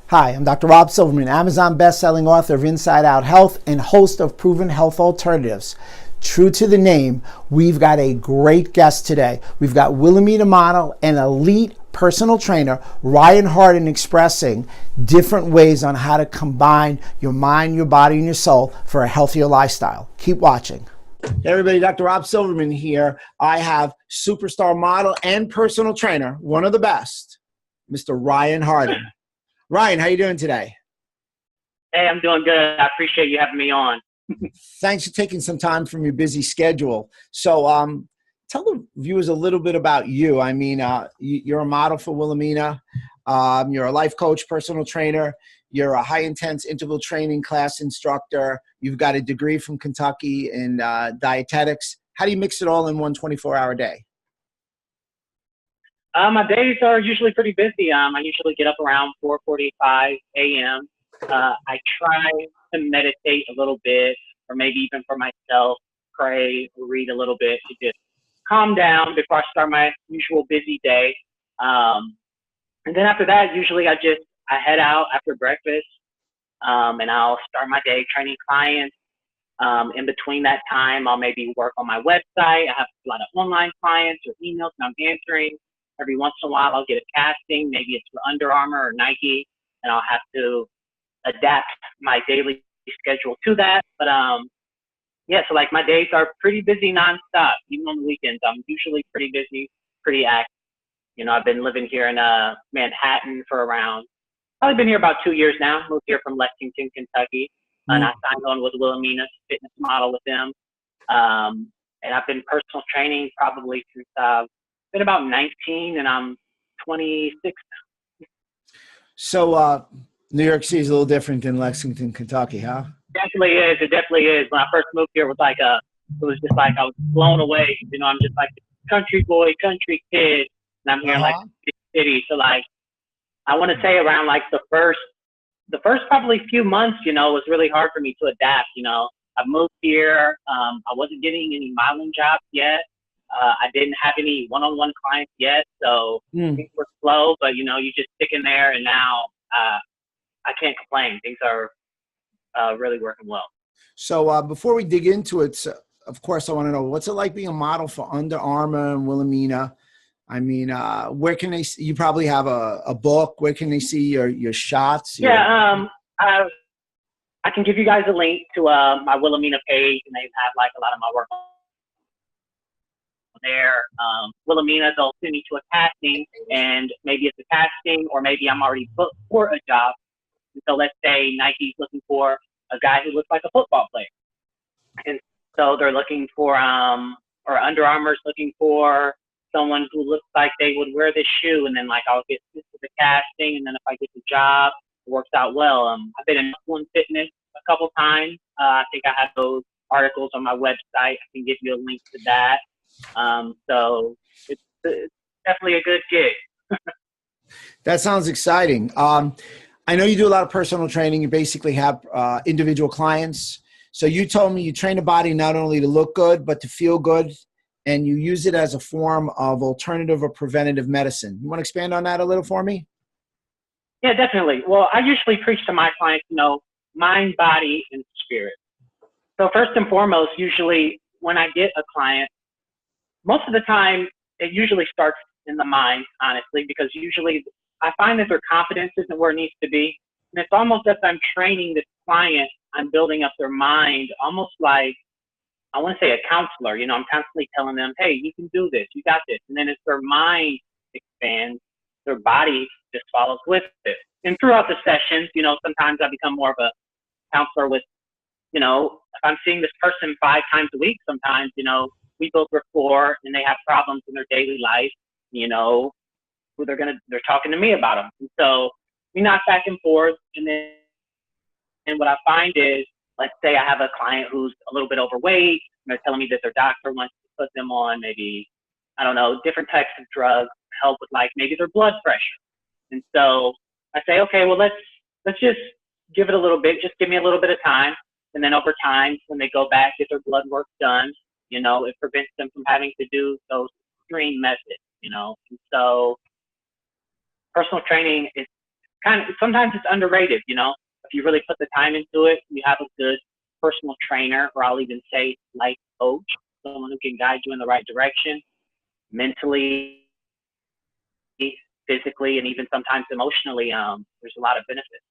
Hi, I'm Dr. Rob Silverman, Amazon best-selling author of Inside Out Health and host of Proven Health Alternatives. True to the name, we've got a great guest today. We've got Wilhelmina model and elite personal trainer Ryan Harden expressing different ways on how to combine your mind, your body, and your soul for a healthier lifestyle. Keep watching. Hey everybody, Dr. Rob Silverman here. I have superstar model and personal trainer, one of the best, Mr. Ryan Harden. Ryan, how you doing today? Hey, I'm doing good. I appreciate you having me on. Thanks for taking some time from your busy schedule. So tell the viewers a little bit about you. I mean, you're a model for Wilhelmina. You're a life coach, personal trainer. You're a high-intense interval training class instructor. You've got a degree from Kentucky in dietetics. How do you mix it all in one 24-hour day? My days are usually pretty busy. I usually get up around 4:45 a.m. I try to meditate a little bit, or maybe even for myself, pray or read a little bit to just calm down before I start my usual busy day. And then after that, usually I head out after breakfast, and I'll start my day training clients. In between that time, I'll maybe work on my website. I have a lot of online clients or emails that I'm answering. Every once in a while, I'll get a casting. Maybe it's for Under Armour or Nike, and I'll have to adapt my daily schedule to that. But yeah, so like my days are pretty busy nonstop. Even on the weekends, I'm usually pretty busy, pretty active. You know, I've been living here in Manhattan for probably been here about 2 years now. Moved here from Lexington, Kentucky, and I signed on with Wilhelmina fitness model with them. And I've been personal training probably since I've been about 19, and I'm 26. So New York City is a little different than Lexington, Kentucky, huh? Definitely is. It definitely is. When I first moved here, it was just like I was blown away. You know, I'm just like a country boy, country kid, and I'm here in like a big city. So like, I want to say around like the first probably few months, you know, it was really hard for me to adapt. You know, I moved here. I wasn't getting any modeling jobs yet. I didn't have any one-on-one clients yet, so things were slow, but you know, you just stick in there, and now I can't complain. Things are really working well. So before we dig into it, of course, I want to know, what's it like being a model for Under Armour and Wilhelmina? I mean, where can they see? You probably have a book. Where can they see your shots? Yeah, I can give you guys a link to my Wilhelmina page, and they have like a lot of my work there. Wilhelmina, they'll send me to a casting, and maybe it's a casting, or maybe I'm already booked for a job. And so let's say Nike's looking for a guy who looks like a football player, and so they're looking for or Under Armour's looking for someone who looks like they would wear this shoe, and then like I'll get this to the casting, and then if I get the job, it works out well. I've been in One Fitness a couple times. I think I have those articles on my website. I can give you a link to that. So it's definitely a good gig. That sounds exciting. I know you do a lot of personal training. You basically have individual clients. So you told me you train the body not only to look good, but to feel good, and you use it as a form of alternative or preventative medicine. You want to expand on that a little for me? Yeah, definitely. Well, I usually preach to my clients, you know, mind, body, and spirit. So first and foremost, usually when I get a client, most of the time, it usually starts in the mind, honestly, because usually I find that their confidence isn't where it needs to be. And it's almost as I'm training this client, I'm building up their mind, almost like, I want to say a counselor. You know, I'm constantly telling them, hey, you can do this, you got this. And then as their mind expands, their body just follows with it. And throughout the sessions, you know, sometimes I become more of a counselor with, you know, if I'm seeing this person 5 times a week, sometimes, you know, we build rapport, and they have problems in their daily life, you know, who they're talking to me about them. And so we knock back and forth. And what I find is, let's say I have a client who's a little bit overweight, and they're telling me that their doctor wants to put them on maybe, I don't know, different types of drugs to help with like maybe their blood pressure. And so I say, okay, well, let's just give it a little bit, just give me a little bit of time. And then over time, when they go back, get their blood work done, you know, it prevents them from having to do those extreme methods, you know. And so personal training is sometimes it's underrated, if you really put the time into it, you have a good personal trainer, or I'll even say life coach, someone who can guide you in the right direction, mentally, physically, and even sometimes emotionally. There's a lot of benefits.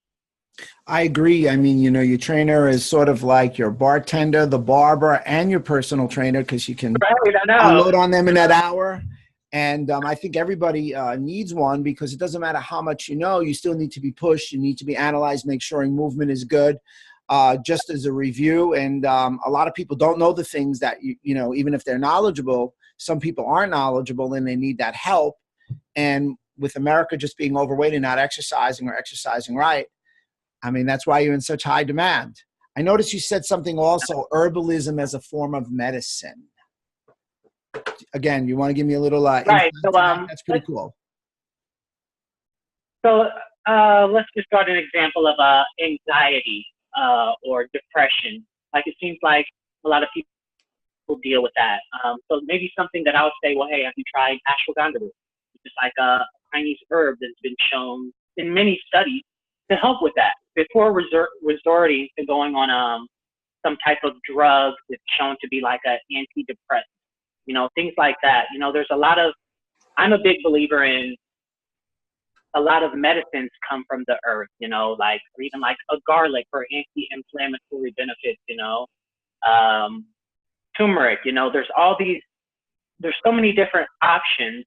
I agree. I mean, your trainer is sort of like your bartender, the barber, and your personal trainer, because you can Right, I know. unload on them in that hour. And I think everybody needs one, because it doesn't matter how much you still need to be pushed. You need to be analyzed, make sure your movement is good, just as a review. And a lot of people don't know the things that, even if they're knowledgeable, some people aren't knowledgeable and they need that help. And with America just being overweight and not exercising or exercising right, I mean, that's why you're in such high demand. I noticed you said something also, herbalism as a form of medicine. Again, you want to give me a little Right. insight to that? That's pretty cool. So let's just start an example of anxiety or depression. Like, it seems like a lot of people deal with that. So maybe something that I would say, well, hey, have you tried ashwagandha root? It's like a Chinese herb that's been shown in many studies to help with that before resorting to going on some type of drug that's shown to be like an antidepressant, things like that. There's I'm a big believer in a lot of medicines come from the earth, like, or even like a garlic for anti-inflammatory benefits, turmeric, there's so many different options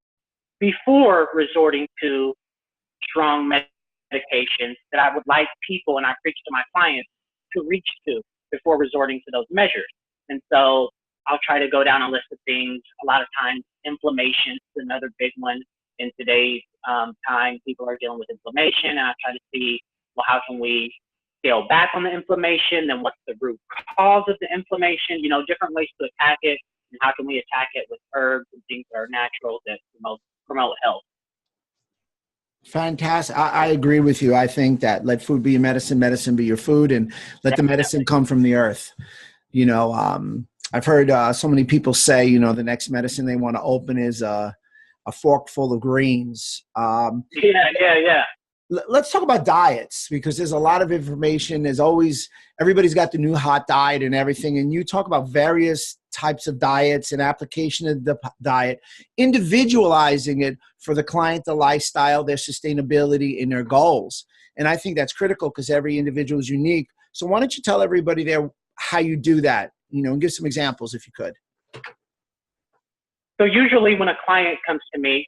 before resorting to strong medications that I would like people, and I preach to my clients, to reach to before resorting to those measures. And so I'll try to go down a list of things. A lot of times, inflammation is another big one. In today's time, people are dealing with inflammation, and I try to see, well, how can we scale back on the inflammation? Then what's the root cause of the inflammation? Different ways to attack it, and how can we attack it with herbs and things that are natural that promote health. Fantastic. I agree with you. I think that let food be your medicine, medicine be your food, and let the medicine come from the earth. I've heard so many people say, the next medicine they want to open is a fork full of greens. Yeah. Let's talk about diets, because there's a lot of information. Everybody's got the new hot diet and everything. And you talk about various types of diets and application of the diet, individualizing it for the client, the lifestyle, their sustainability, and their goals. And I think that's critical, because every individual is unique. So why don't you tell everybody there how you do that, and give some examples if you could. So usually when a client comes to me,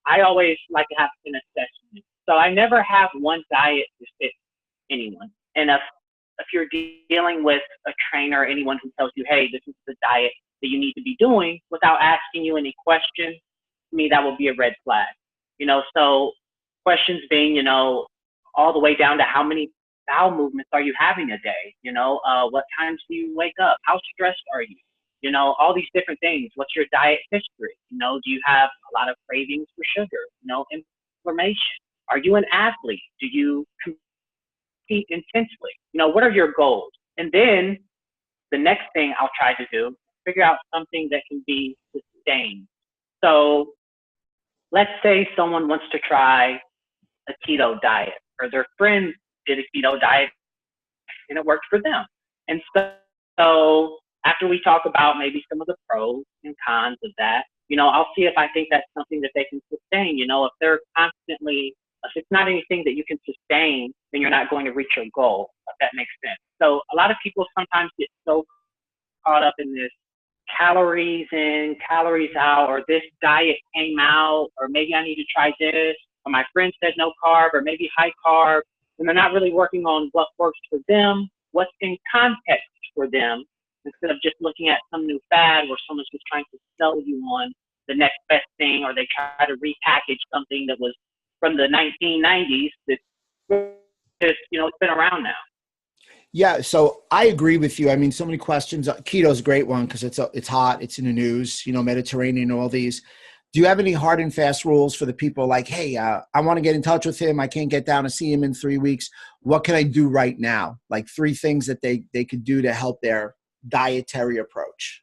I always like to have an assessment. So I never have one diet to fit anyone. And if you're dealing with a trainer or anyone who tells you, hey, this is the diet that you need to be doing, without asking you any questions, to me, that will be a red flag. So questions being, all the way down to how many bowel movements are you having a day? What times do you wake up? How stressed are you? All these different things. What's your diet history? Do you have a lot of cravings for sugar? Inflammation? Are you an athlete? Do you compete intensely? What are your goals? And then the next thing I'll try to do, figure out something that can be sustained. So let's say someone wants to try a keto diet, or their friend did a keto diet and it worked for them. And so after we talk about maybe some of the pros and cons of that, I'll see if I think that's something that they can sustain. If they're constantly, if it's not anything that you can sustain, then you're not going to reach your goal, if that makes sense. So a lot of people sometimes get so caught up in this calories in, calories out, or this diet came out, or maybe I need to try this, or my friend said no carb, or maybe high carb, and they're not really working on what works for them, what's in context for them, instead of just looking at some new fad where someone's just trying to sell you on the next best thing, or they try to repackage something that was from the 1990s that just, it's been around now. Yeah, so I agree with you. I mean, so many questions. Keto is a great one because it's hot, it's in the news, Mediterranean, all these. Do you have any hard and fast rules for the people like, hey, I want to get in touch with him. I can't get down to see him in 3 weeks. What can I do right now? Like 3 things that they could do to help their dietary approach.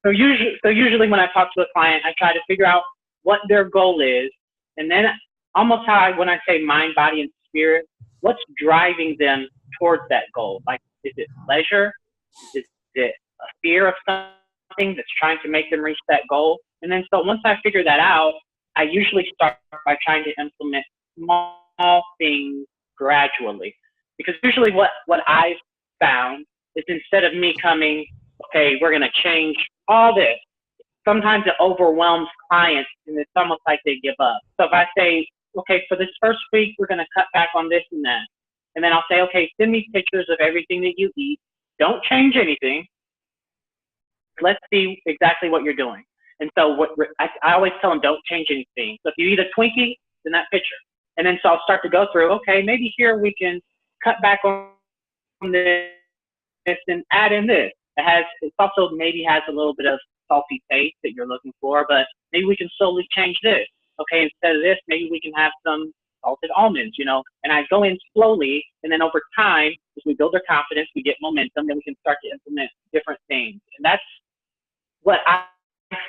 So usually when I talk to a client, I try to figure out what their goal is. And then almost when I say mind, body, and spirit? What's driving them towards that goal? Like, is it pleasure? Is it a fear of something that's trying to make them reach that goal? And then so once I figure that out, I usually start by trying to implement small things gradually. Because usually what I've found is instead of me coming, okay, we're going to change all this, sometimes it overwhelms clients and it's almost like they give up. So if I say, okay, for this first week, we're going to cut back on this and that. And then I'll say, okay, send me pictures of everything that you eat. Don't change anything. Let's see exactly what you're doing. And so I always tell them, don't change anything. So if you eat a Twinkie, send that picture. And then so I'll start to go through, okay, maybe here we can cut back on this and add in this. It also maybe has a little bit of salty taste that you're looking for, but maybe we can slowly change this. Okay, instead of this, maybe we can have some salted almonds, and I go in slowly, and then over time, as we build their confidence, we get momentum, then we can start to implement different things. And that's what I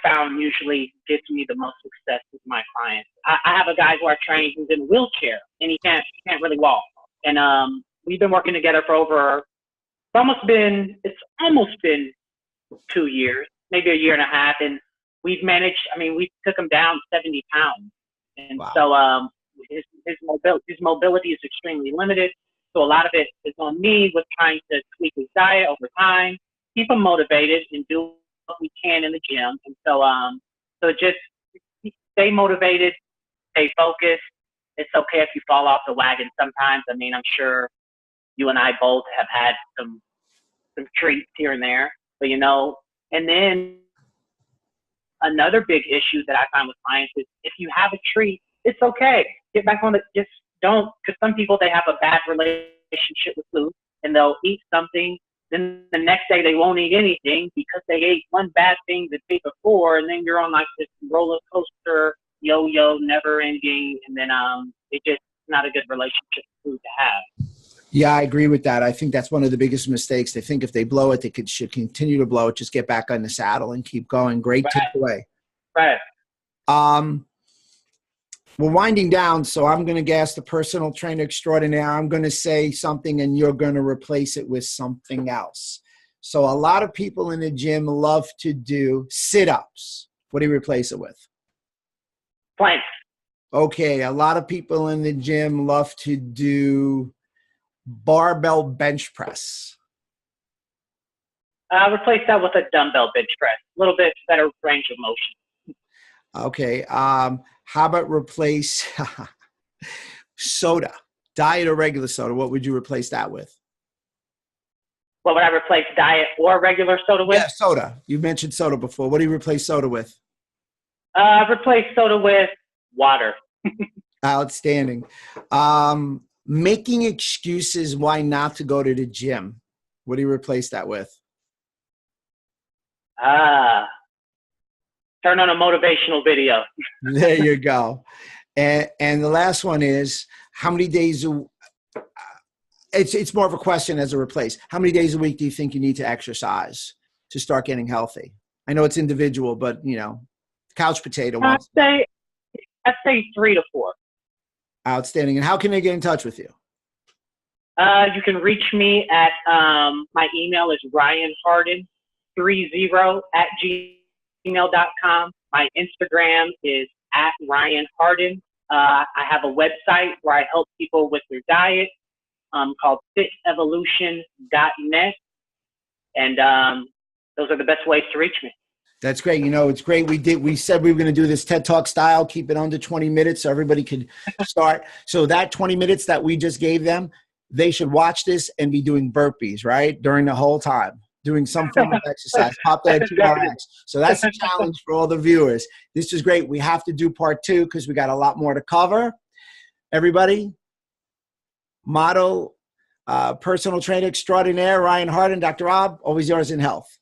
found usually gets me the most success with my clients. I have a guy who I train who's in a wheelchair, and he can't really walk. And we've been working together for it's almost been 2 years, maybe a year and a half, and we've managed, we took him down 70 pounds. And Wow. so his mobility is extremely limited. So a lot of it is on me with trying to tweak his diet over time, keep him motivated, and do what we can in the gym. And so just stay motivated, stay focused. It's okay if you fall off the wagon sometimes. I'm sure you and I both have had some treats here and there, but and then another big issue that I find with clients is if you have a treat, it's okay. Get back on it. Just don't, because some people, they have a bad relationship with food and they'll eat something. Then the next day they won't eat anything because they ate one bad thing the day before. And then you're on like this roller coaster, yo-yo, never ending. And then it's just not a good relationship with food to have. Yeah, I agree with that. I think that's one of the biggest mistakes. They think if they blow it, they should continue to blow it, just get back on the saddle and keep going. Great takeaway. Right. We're winding down, so I'm going to guess the personal trainer extraordinaire. I'm going to say something and you're going to replace it with something else. So a lot of people in the gym love to do sit-ups. What do you replace it with? Planks. Okay, a lot of people in the gym love to do barbell bench press. Replace that with a dumbbell bench press. A little bit better range of motion. Okay. How about replace soda, diet or regular soda? What would you replace that with? What would I replace diet or regular soda with? Yeah, soda. You mentioned soda before. What do you replace soda with? Replace soda with water. Outstanding. Making excuses why not to go to the gym. What do you replace that with? Turn on a motivational video. There you go. And the last one is how many days it's more of a question as a replace. How many days a week do you think you need to exercise to start getting healthy? I know it's individual, but couch potato. I'd say 3 to 4. Outstanding. And how can they get in touch with you? You can reach me at my email is ryanharden30@gmail.com. My Instagram is @ryanharden. I have a website where I help people with their diet called fitevolution.net. And those are the best ways to reach me. That's great. It's great. We said we were going to do this TED Talk style, keep it under 20 minutes so everybody could start. So that 20 minutes that we just gave them, they should watch this and be doing burpees, right? During the whole time, doing some form of exercise, pop that TRX. So that's a challenge for all the viewers. This is great. We have to do part 2 because we got a lot more to cover. Everybody, model, personal trainer extraordinaire, Ryan Harden, Dr. Rob, always yours in health.